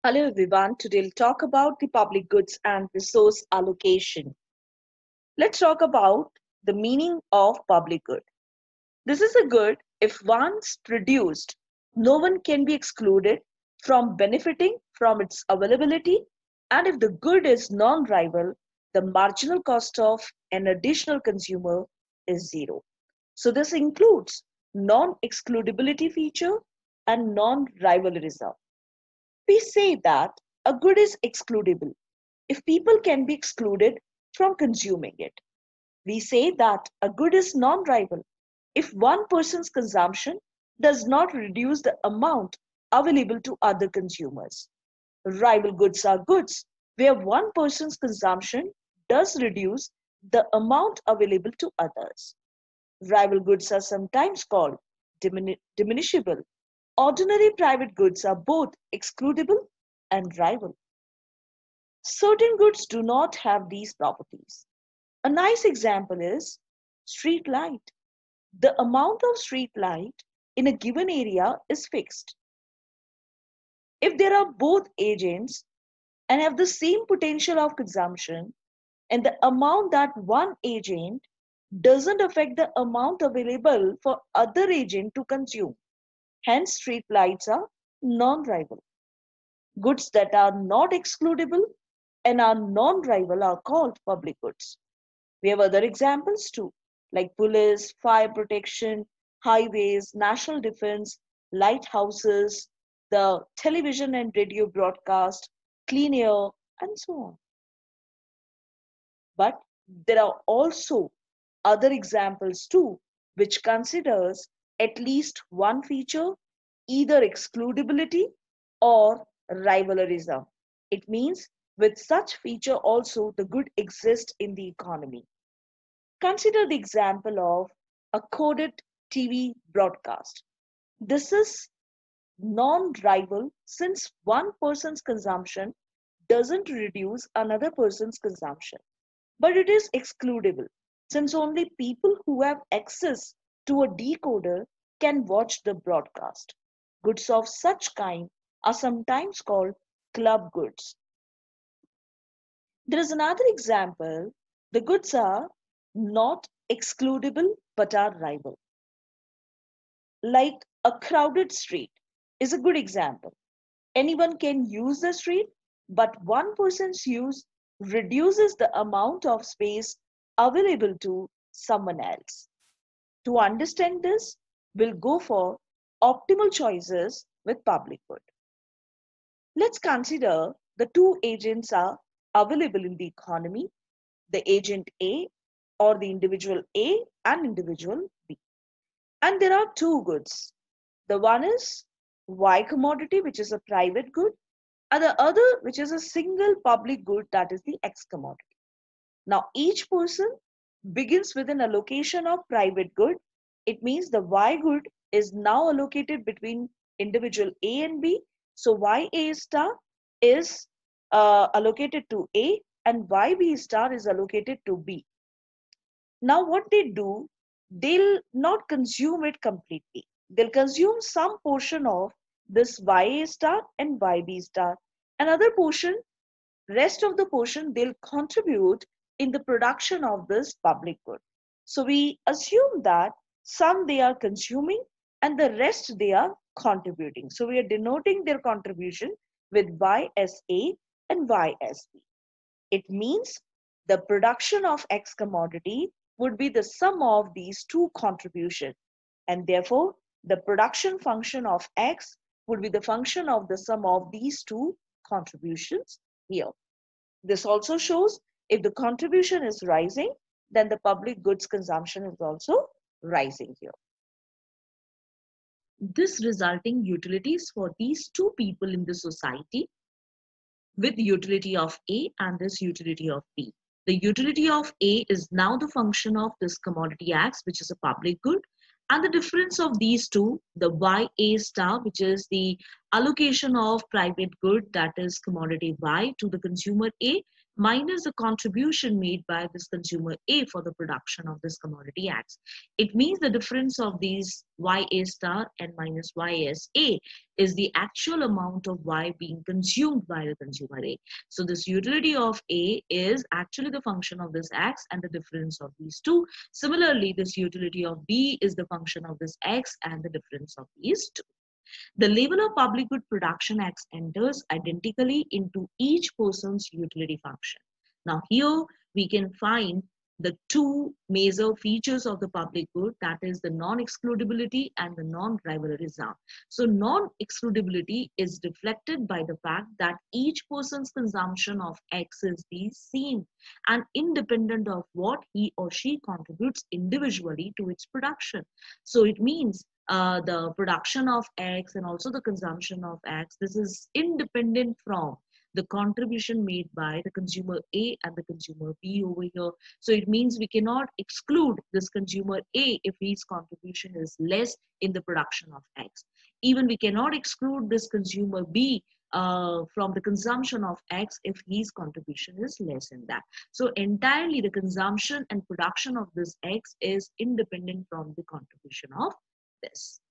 Hello everyone, today we'll talk about the public goods and resource allocation. Let's talk about the meaning of public good. This is a good if once produced, no one can be excluded from benefiting from its availability, and if the good is non-rival, the marginal cost of an additional consumer is zero. So this includes non-excludability feature and non-rivalism. We say that a good is excludable if people can be excluded from consuming it. We say that a good is non rival if one person's consumption does not reduce the amount available to other consumers. Rival goods are goods where one person's consumption does reduce the amount available to others. Rival goods are sometimes called diminishable. Ordinary private goods are both excludable and rival. Certain goods do not have these properties. A nice example is street light. The amount of street light in a given area is fixed. If there are both agents and have the same potential of consumption, and the amount that one agent doesn't affect the amount available for other agent to consume, hence street lights are non-rival. Goods that are not excludable and are non-rival are called public goods. We have other examples too, like police, fire protection, highways, national defense, lighthouses, the television and radio broadcast, clean air, and so on. But there are also other examples too, which considers at least one feature, either excludability or rivalryism. It means with such feature also the good exists in the economy. Consider the example of a coded TV broadcast. This is non-rival since one person's consumption doesn't reduce another person's consumption. But it is excludable since only people who have access to a decoder can watch the broadcast. Goods of such kind are sometimes called club goods. There is another example. The goods are not excludable but are rival. Like a crowded street is a good example. Anyone can use the street, but one person's use reduces the amount of space available to someone else. To understand this, we'll go for optimal choices with public good. Let's consider the two agents are available in the economy, the agent A or the individual A and individual B. And there are two goods. The one is Y commodity, which is a private good, and the other, which is a single public good, that is the X commodity. Now, each person begins with an allocation of private good. It means the Y good is now allocated between individual A and B. So, YA star is allocated to A and YB star is allocated to B. Now, what they do, they'll not consume it completely. They'll consume some portion of this YA star and YB star. Another portion, rest of the portion, they'll contribute in the production of this public good. So we assume that some they are consuming and the rest they are contributing. So we are denoting their contribution with YSA and YSB. It means the production of X commodity would be the sum of these two contributions, and therefore the production function of X would be the function of the sum of these two contributions here. This also shows if the contribution is rising, then the public goods consumption is also rising here. This resulting utilities for these two people in the society with utility of A and this utility of B. The utility of A is now the function of this commodity X, which is a public good, and the difference of these two, the YA star, which is the allocation of private good, that is commodity Y to the consumer A, minus the contribution made by this consumer A for the production of this commodity X. It means the difference of these YA star and minus YSA is the actual amount of Y being consumed by the consumer A. So this utility of A is actually the function of this X and the difference of these two. Similarly, this utility of B is the function of this X and the difference of these two. The level of public good production X enters identically into each person's utility function. Now here we can find the two major features of the public good, that is the non-excludability and the non-rivalry. So non-excludability is reflected by the fact that each person's consumption of X is the same and independent of what he or she contributes individually to its production. So it means the production of X and also the consumption of X, this is independent from the contribution made by the consumer A and the consumer B over here. So it means we cannot exclude this consumer A if his contribution is less in the production of X. Even we cannot exclude this consumer B from the consumption of X if his contribution is less in that. So entirely the consumption and production of this X is independent from the contribution of this.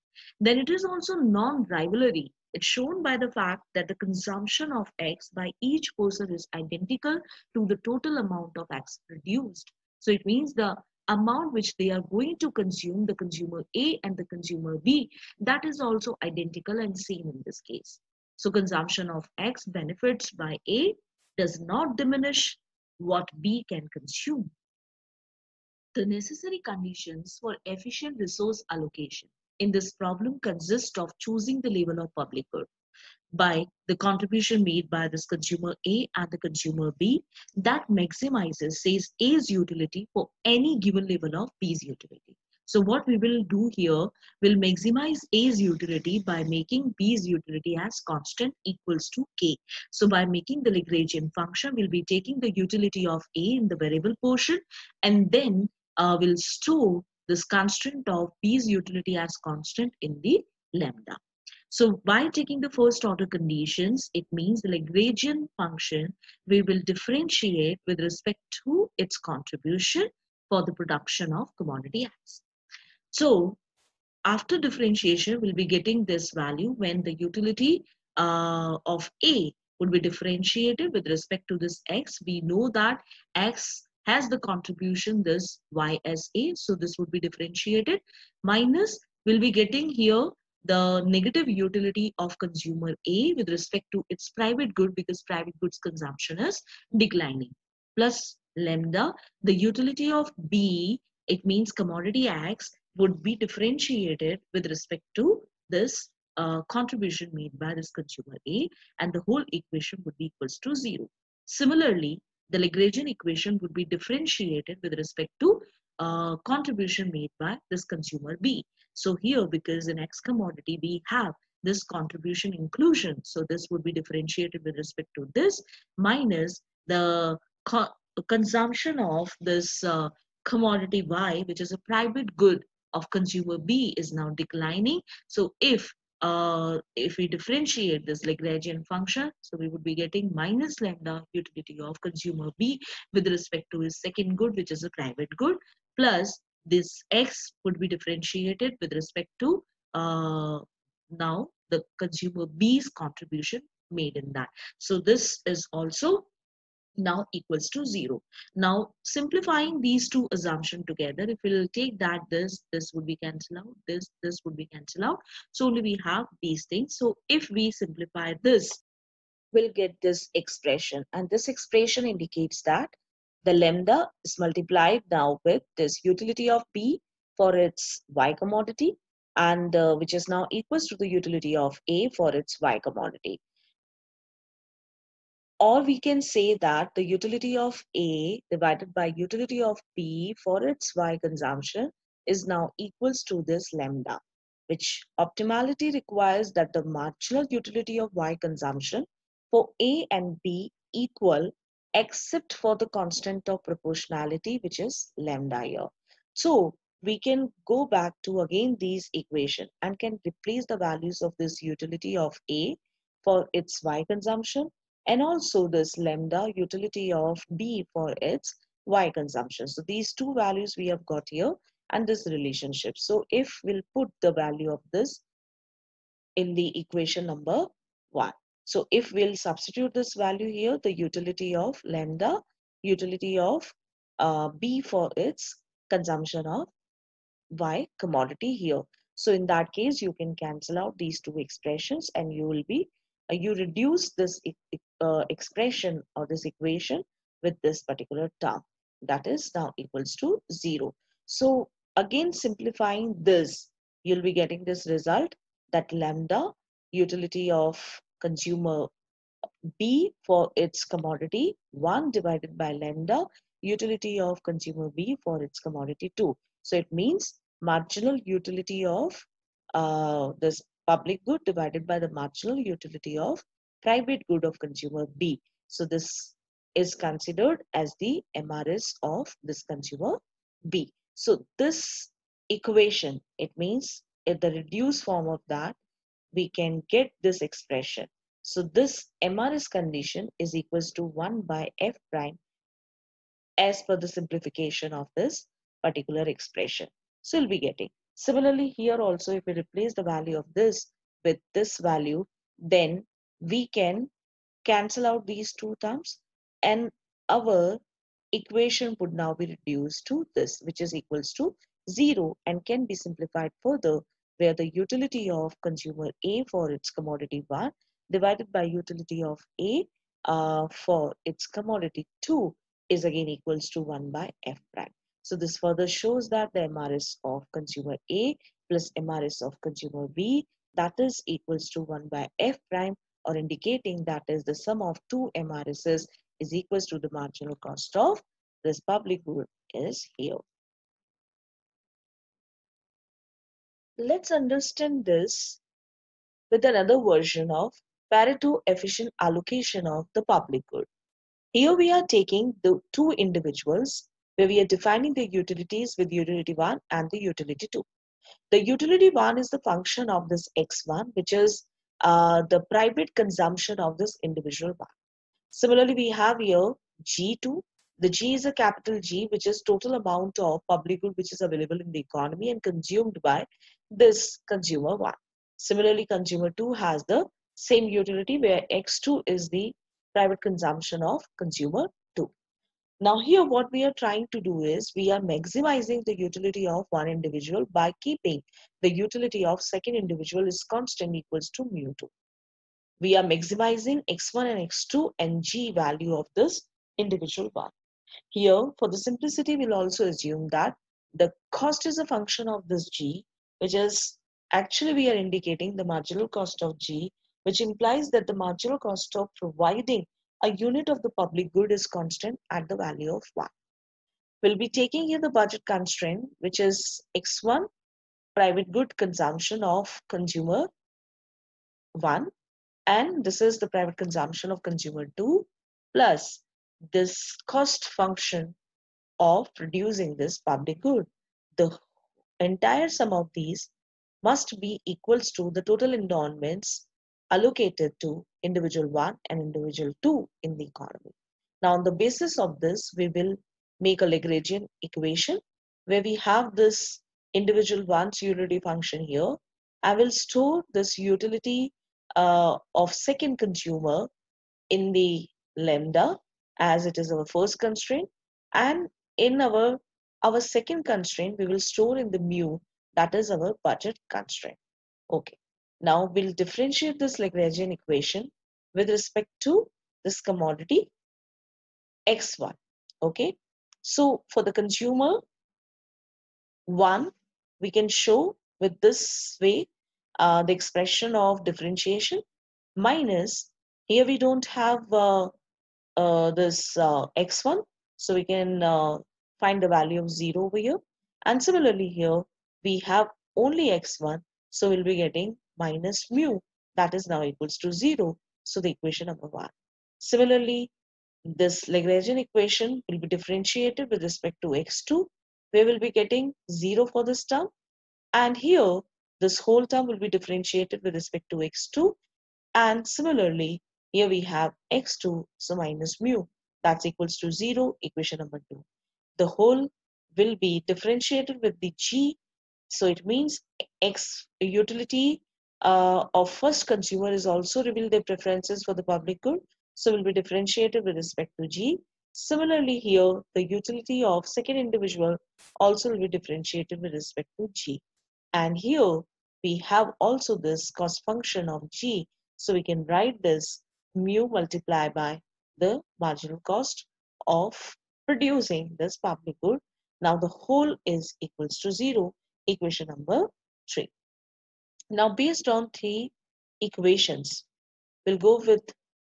Then it is also non-rivalry. It's shown by the fact that the consumption of X by each person is identical to the total amount of X produced. So it means the amount which they are going to consume, the consumer A and the consumer B, that is also identical and same in this case. So consumption of X benefits by A does not diminish what B can consume. The necessary conditions for efficient resource allocation in this problem consist of choosing the level of public good by the contribution made by this consumer A and the consumer B that maximizes, says, A's utility for any given level of B's utility. So what we will do here, will maximize A's utility by making B's utility as constant equals to K. So by making the Lagrangian function, we'll be taking the utility of A in the variable portion and then we'll store this constant of B's utility as constant in the lambda. So by taking the first order conditions, it means the Lagrangian function, we will differentiate with respect to its contribution for the production of commodity X. So after differentiation, we'll be getting this value when the utility of A would be differentiated with respect to this X. We know that X has the contribution this Y as A. So this would be differentiated minus, we'll be getting here the negative utility of consumer A with respect to its private good because private goods consumption is declining, plus lambda, the utility of B, it means commodity X, would be differentiated with respect to this contribution made by this consumer A, and the whole equation would be equals to 0. Similarly, the Lagrangian equation would be differentiated with respect to contribution made by this consumer B. So here, because in X commodity we have this contribution inclusion, so this would be differentiated with respect to this minus the consumption of this commodity Y, which is a private good of consumer B, is now declining. So if we differentiate this Lagrangian function, so we would be getting minus lambda utility of consumer B with respect to his second good, which is a private good, plus this X would be differentiated with respect to now the consumer B's contribution made in that. So this is also now equals to 0. Now simplifying these two assumptions together, if we'll take that this would be cancelled out, this would be cancelled out, so only we have these things. So if we simplify this, we'll get this expression, and this expression indicates that the lambda is multiplied now with this utility of B for its Y commodity, and which is now equals to the utility of A for its Y commodity. Or we can say that the utility of A divided by utility of B for its Y consumption is now equals to this lambda, which optimality requires that the marginal utility of Y consumption for A and B equal except for the constant of proportionality, which is lambda here. So we can go back to again these equation and can replace the values of this utility of A for its Y consumption and also this lambda utility of B for its Y consumption. So these two values we have got here and this relationship. So if we'll put the value of this in the equation number 1. So if we'll substitute this value here, the utility of lambda, utility of B for its consumption of Y commodity here. So in that case, you can cancel out these two expressions and you will be, you reduce this expression or this equation with this particular term. That is now equals to 0. So again, simplifying this, you'll be getting this result that lambda utility of consumer B for its commodity 1 divided by lambda utility of consumer B for its commodity 2. So it means marginal utility of this public good divided by the marginal utility of private good of consumer B. So this is considered as the MRS of this consumer B. So this equation, it means in the reduced form of that, we can get this expression. So this MRS condition is equals to 1 by F prime as per the simplification of this particular expression. So we'll be getting. Similarly, here also, if we replace the value of this with this value, then we can cancel out these two terms and our equation would now be reduced to this, which is equals to 0 and can be simplified further, where the utility of consumer A for its commodity 1 divided by utility of A for its commodity 2 is again equals to 1 by F prime. So this further shows that the MRS of consumer A plus MRS of consumer B, that is equals to 1 by F prime, or indicating that is the sum of two MRSs is equals to the marginal cost of this public good is here. Let's understand this with another version of Pareto efficient allocation of the public good. Here we are taking the two individuals where we are defining the utilities with utility 1 and the utility 2. The utility 1 is the function of this x1, which is the private consumption of this individual one. Similarly, we have here G2. The G is a capital G, which is total amount of public good which is available in the economy and consumed by this consumer 1. Similarly, consumer 2 has the same utility where X2 is the private consumption of consumer 2. Now here what we are trying to do is we are maximizing the utility of one individual by keeping the utility of second individual is constant equals to mu2. We are maximizing x1 and x2 and g value of this individual one. Here, for the simplicity, we'll also assume that the cost is a function of this g, which is actually we are indicating the marginal cost of g, which implies that the marginal cost of providing a unit of the public good is constant at the value of 1. We'll be taking here the budget constraint, which is x1, private good consumption of consumer 1, and this is the private consumption of consumer 2 plus this cost function of producing this public good. The entire sum of these must be equals to the total endowments allocated to individual 1 and individual 2 in the economy. Now on the basis of this, we will make a Lagrangian equation where we have this individual 1's utility function here. I will store this utility of second consumer in the lambda as it is our first constraint, and in our second constraint we will store in the mu, that is our budget constraint. Okay, now we'll differentiate this Lagrangian equation with respect to this commodity x1. Okay, so for the consumer 1 we can show with this way the expression of differentiation minus, here we don't have this x1, so we can find the value of 0 over here, and similarly here we have only x1, so we'll be getting minus mu, that is now equals to 0, so the equation number 1. Similarly, this Lagrangian equation will be differentiated with respect to x2, we will be getting 0 for this term, and here this whole term will be differentiated with respect to x2, and similarly Here we have x2, so minus mu, that's equals to 0, equation number 2. The whole will be differentiated with the g, so it means x utility of first consumer is also reveal their preferences for the public good, so will be differentiated with respect to g. Similarly here, the utility of second individual also will be differentiated with respect to g. And here we have also this cost function of g, so we can write this mu multiplied by the marginal cost of producing this public good. Now the whole is equals to 0, equation number 3. Now based on 3 equations, we'll go with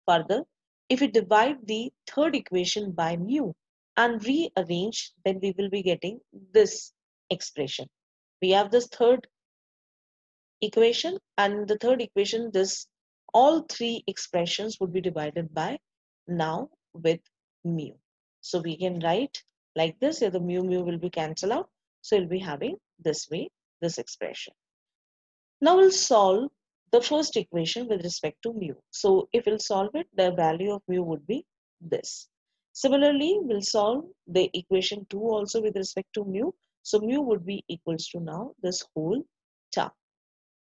further. If we divide the third equation by mu and rearrange, then we will be getting this expression. We have this third equation, and the third equation, this all 3 expressions would be divided by now with mu. So we can write like this, here the mu will be cancelled out, so we'll be having this way, this expression. Now we'll solve the first equation with respect to mu. So if we'll solve it, the value of mu would be this. Similarly, we'll solve the equation 2 also with respect to mu. So mu would be equals to now this whole term.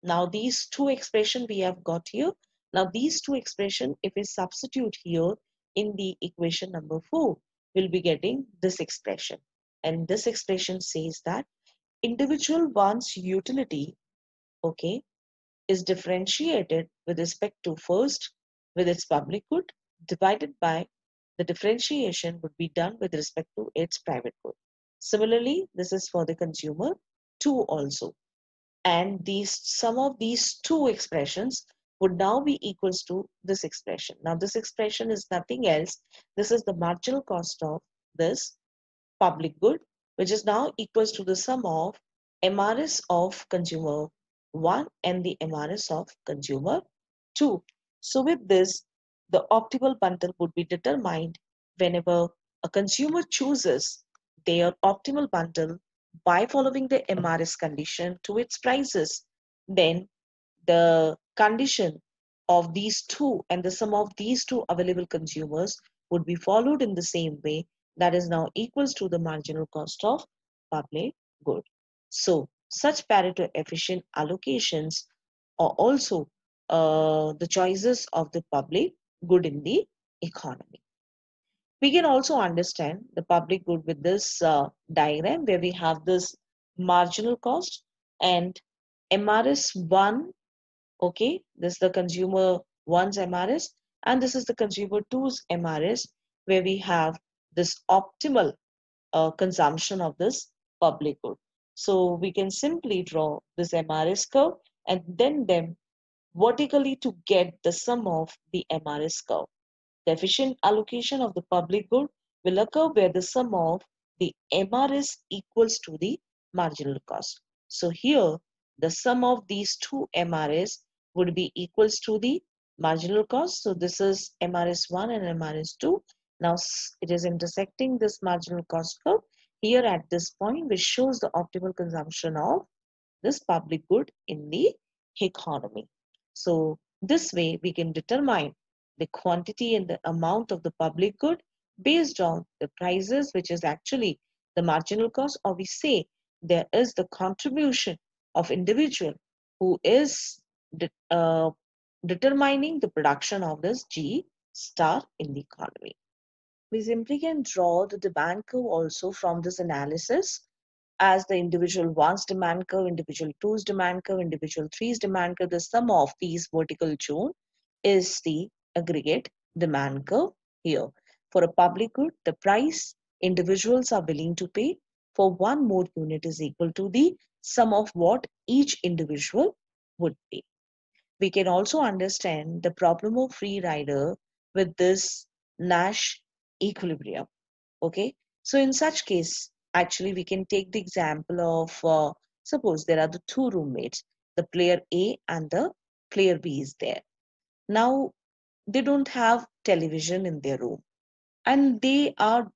Now these two expression we have got here. Now these two expression, if we substitute here in the equation number 4, we'll be getting this expression. And this expression says that individual one's utility, okay, is differentiated with respect to first with its public good divided by the differentiation would be done with respect to its private good. Similarly, this is for the consumer 2 also. And these sum of these two expressions would now be equals to this expression. Now this expression is nothing else. This is the marginal cost of this public good, which is now equals to the sum of MRS of consumer 1 and the MRS of consumer 2. So with this, the optimal bundle would be determined whenever a consumer chooses their optimal bundle by following the MRS condition to its prices. Then the condition of these two and the sum of these two available consumers would be followed in the same way, that is now equals to the marginal cost of public good. So such Pareto efficient allocations are also the choices of the public good in the economy. We can also understand the public good with this diagram where we have this marginal cost and MRS1. Okay, this is the consumer 1's MRS and this is the consumer 2's MRS, where we have this optimal consumption of this public good. So we can simply draw this MRS curve and then them vertically to get the sum of the MRS curve. The efficient allocation of the public good will occur where the sum of the MRS equals to the marginal cost. So here the sum of these two MRS would be equals to the marginal cost. So this is MRS1 and MRS2. Now it is intersecting this marginal cost curve here at this point, which shows the optimal consumption of this public good in the economy. So this way we can determine the quantity and the amount of the public good based on the prices, which is actually the marginal cost, or we say there is the contribution of individual who is determining the production of this G star in the economy. We simply can draw the demand curve also from this analysis as the individual 1's demand curve, individual 2's demand curve, individual 3's demand curve. The sum of these vertical zone is the aggregate demand curve here. For a public good, the price individuals are willing to pay for one more unit is equal to the sum of what each individual would pay. We can also understand the problem of free rider with this Nash equilibrium. Okay, so in such case, actually we can take the example of suppose there are the two roommates, the player A and the player B is there. Now they don't have television in their room and they are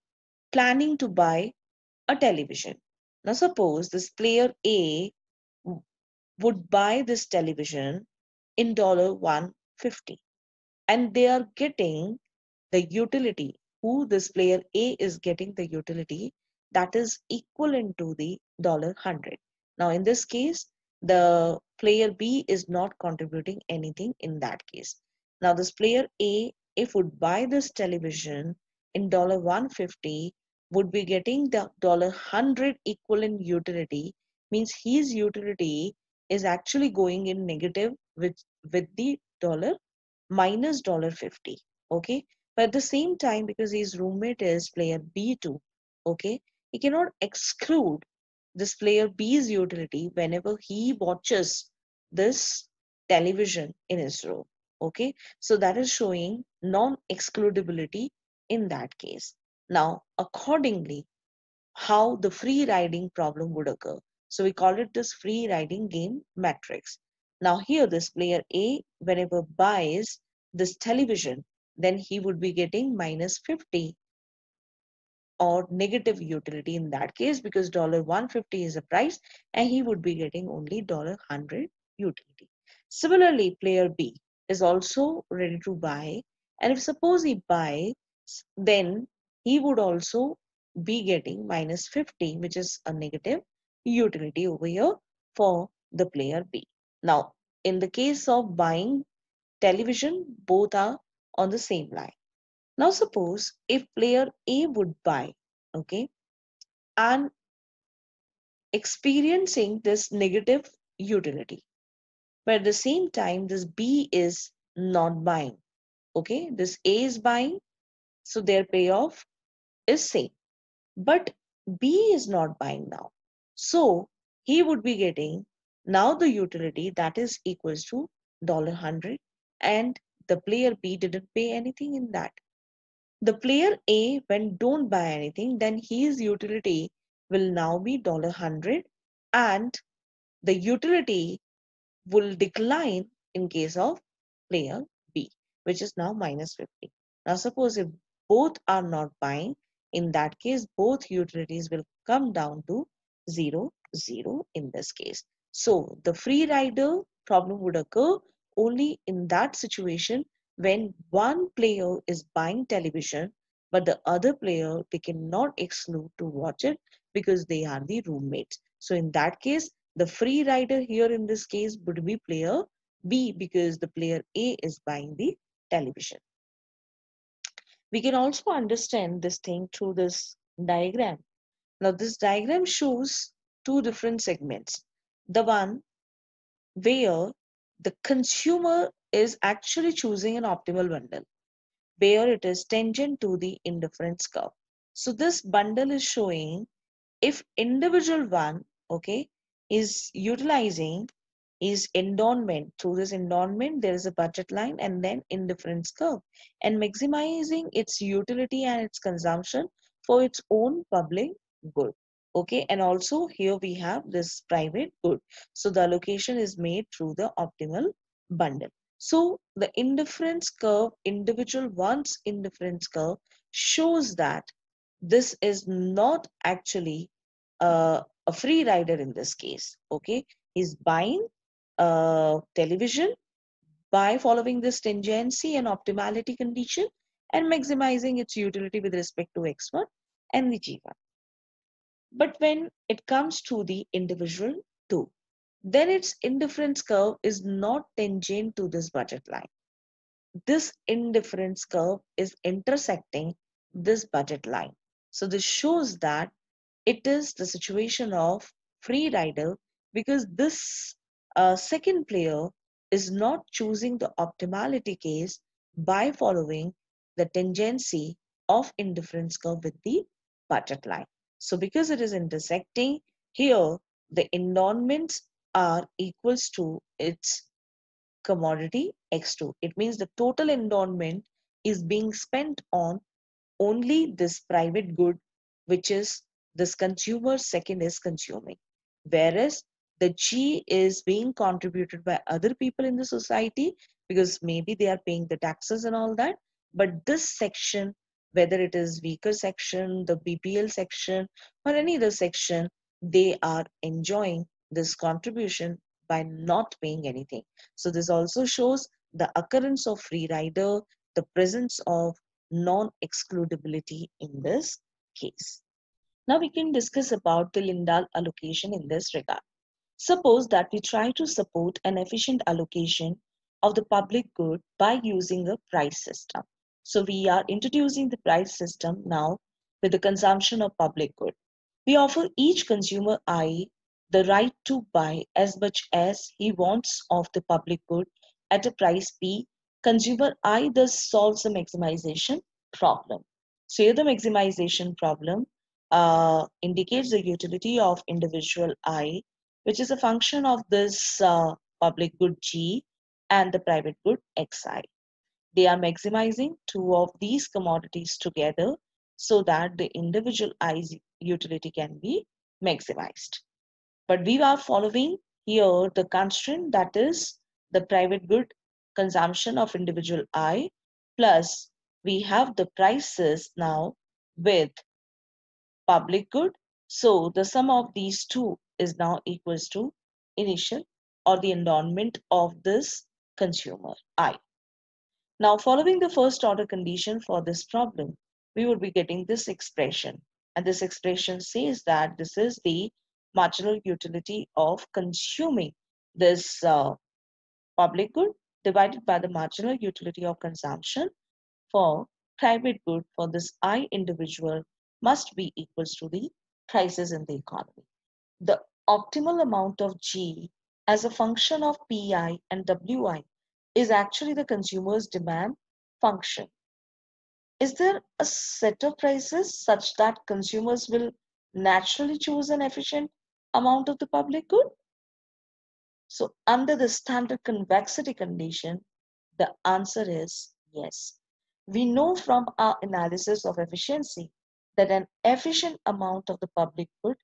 planning to buy a television. Now suppose this player A would buy this television in $150 and they are getting the utility. Who this player A is getting the utility that is equivalent to the $100. Now in this case, the player B is not contributing anything in that case. Now this player A, if would buy this television in $150, would be getting the $100 equivalent utility, means his utility is actually going in negative with the dollar minus $50. Okay, but at the same time, because his roommate is player B2, okay, he cannot exclude this player B's utility whenever he watches this television in his room. Okay, so that is showing non-excludability in that case. Now accordingly, how the free riding problem would occur. So we call it this free riding game matrix. Now here this player A, whenever buys this television, then he would be getting minus 50 or negative utility in that case, because $150 is the price and he would be getting only $100 utility. Similarly, player B is also ready to buy, and if suppose he buys, then he would also be getting minus 50, which is a negative utility over here for the player B. Now in the case of buying television, both are on the same line. Now suppose if player A would buy, okay, and experiencing this negative utility, but at the same time this B is not buying, okay, this A is buying, so their payoff is same, but B is not buying now, so he would be getting now the utility that is equals to $100, and the player B didn't pay anything in that. The player A, when don't buy anything, then his utility will now be $100, and the utility will decline in case of player B, which is now minus 50. Now suppose if both are not buying, in that case both utilities will come down to 0, 0 in this case. So the free rider problem would occur only in that situation when one player is buying television, but the other player they cannot exclude to watch it because they are the roommates. So in that case, the free rider here in this case would be player B, because the player A is buying the television. We can also understand this thing through this diagram. Now this diagram shows two different segments. The one where the consumer is actually choosing an optimal bundle, where it is tangent to the indifference curve. So this bundle is showing if individual one, okay, is utilizing his endowment. Through this endowment there is a budget line and then indifference curve, and maximizing its utility and its consumption for its own public good. Okay, and also here we have this private good, so the allocation is made through the optimal bundle. So the indifference curve, individual one's indifference curve, shows that this is not actually a free rider in this case. Okay, he's buying television by following this stringency and optimality condition and maximizing its utility with respect to X1 and the G1. But when it comes to the individual 2, then its indifference curve is not tangent to this budget line. This indifference curve is intersecting this budget line. So this shows that it is the situation of free rider, because this second player is not choosing the optimality case by following the tangency of indifference curve with the budget line. So because it is intersecting here, the endowments are equals to its commodity X2. It means the total endowment is being spent on only this private good, which is this consumer second is consuming. Whereas the G is being contributed by other people in the society because maybe they are paying the taxes and all that. But this section, whether it is weaker section, the BPL section, or any other section, they are enjoying this contribution by not paying anything. So this also shows the occurrence of free rider, the presence of non-excludability in this case. Now we can discuss about the Lindahl allocation in this regard. Suppose that we try to support an efficient allocation of the public good by using a price system. So we are introducing the price system now with the consumption of public good. We offer each consumer I the right to buy as much as he wants of the public good at a price P. Consumer I thus solves the maximization problem. So here the maximization problem indicates the utility of individual I, which is a function of this public good G and the private good Xi. They are maximizing two of these commodities together so that the individual I's utility can be maximized. But we are following here the constraint, that is the private good consumption of individual I, plus we have the prices now with public good. So the sum of these two is now equals to initial or the endowment of this consumer I. Now, following the first order condition for this problem, we would be getting this expression. And this expression says that this is the marginal utility of consuming this public good divided by the marginal utility of consumption for private good for this I individual must be equals to the prices in the economy. The optimal amount of G as a function of Pi and Wi is actually the consumer's demand function. Is there a set of prices such that consumers will naturally choose an efficient amount of the public good? So under the standard convexity condition, the answer is yes. We know from our analysis of efficiency that an efficient amount of the public good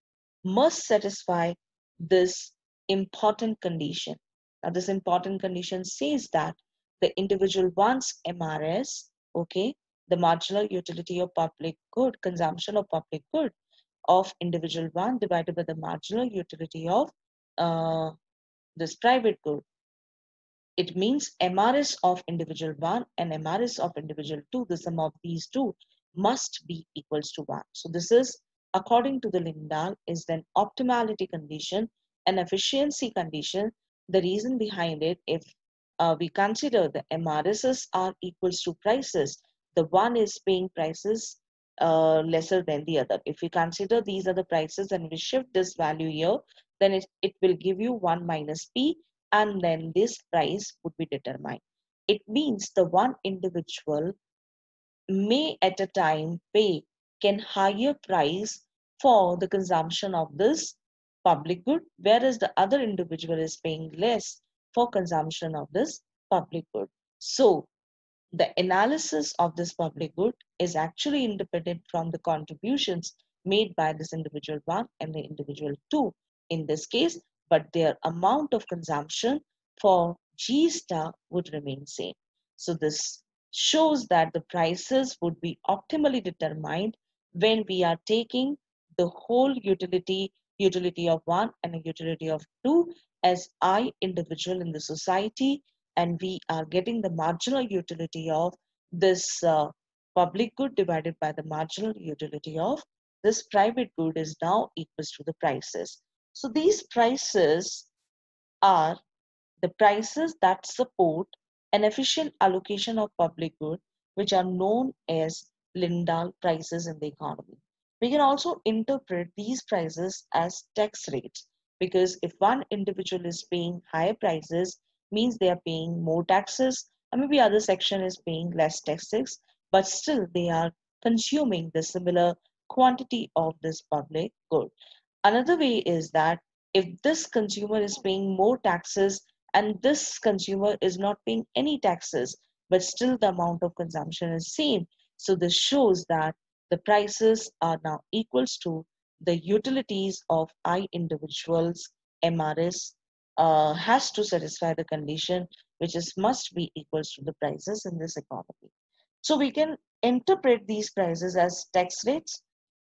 must satisfy this important condition. Now, this important condition says that the individual wants MRS, okay, the marginal utility of public good, consumption of public good of individual one divided by the marginal utility of uh, this private good. It means MRS of individual 1 and MRS of individual 2, the sum of these two must be equals to 1. So this is, according to the Lindahl, is an optimality condition, an efficiency condition. The reason behind it, if we consider the MRSs are equals to prices, the one is paying prices lesser than the other. If we consider these are the prices and we shift this value here, then it will give you 1 minus P, and then this price would be determined. It means the one individual may at a time pay can higher price for the consumption of this public good, whereas the other individual is paying less for consumption of this public good. So the analysis of this public good is actually independent from the contributions made by this individual one and the individual two in this case, but their amount of consumption for G star would remain same. So this shows that the prices would be optimally determined when we are taking the whole utility of one and a utility of two as I individual in the society, and we are getting the marginal utility of this public good divided by the marginal utility of this private good is now equals to the prices. So these prices are the prices that support an efficient allocation of public good, which are known as Lindahl prices in the economy. We can also interpret these prices as tax rates, because if one individual is paying higher prices, means they are paying more taxes, and maybe other section is paying less taxes, but still they are consuming the similar quantity of this public good. Another way is that if this consumer is paying more taxes and this consumer is not paying any taxes, but still the amount of consumption is same. So this shows that the prices are now equals to the utilities of I individuals. MRS has to satisfy the condition which is must be equals to the prices in this economy. So we can interpret these prices as tax rates.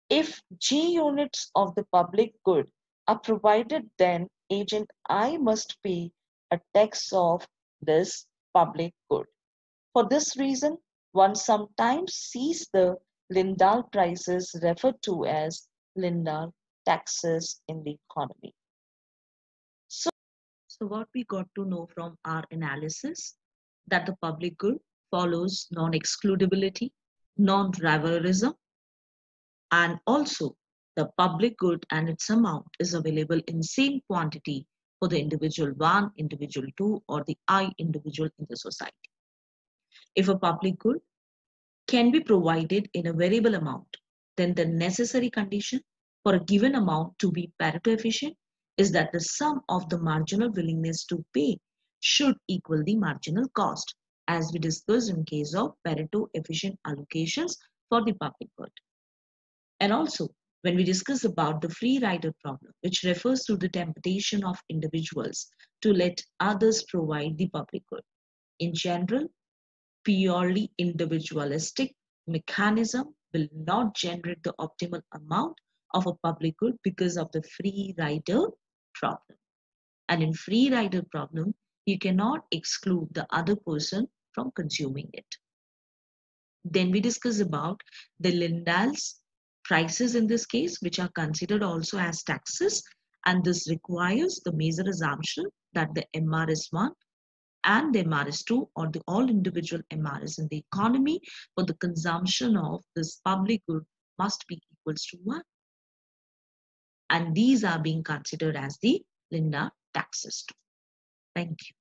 If G units of the public good are provided, then agent I must pay a tax of this public good. For this reason, one sometimes sees the Lindahl prices referred to as Lindahl taxes in the economy. So what we got to know from our analysis that the public good follows non-excludability, non-rivalrism, and also the public good and its amount is available in same quantity for the individual 1, individual 2, or the I individual in the society. If a public good can be provided in a variable amount, then the necessary condition for a given amount to be Pareto efficient is that the sum of the marginal willingness to pay should equal the marginal cost, as we discussed in case of Pareto efficient allocations for the public good. And also, when we discuss about the free rider problem, which refers to the temptation of individuals to let others provide the public good. In general, purely individualistic mechanism will not generate the optimal amount of a public good because of the free rider problem. And in free rider problem, you cannot exclude the other person from consuming it. Then we discuss about the Lindahl's prices in this case, which are considered also as taxes. And this requires the major assumption that the MRS1 and the MRS2 or the all individual MRS in the economy for the consumption of this public good must be equals to 1. And these are being considered as the Lindahl taxes too. Thank you.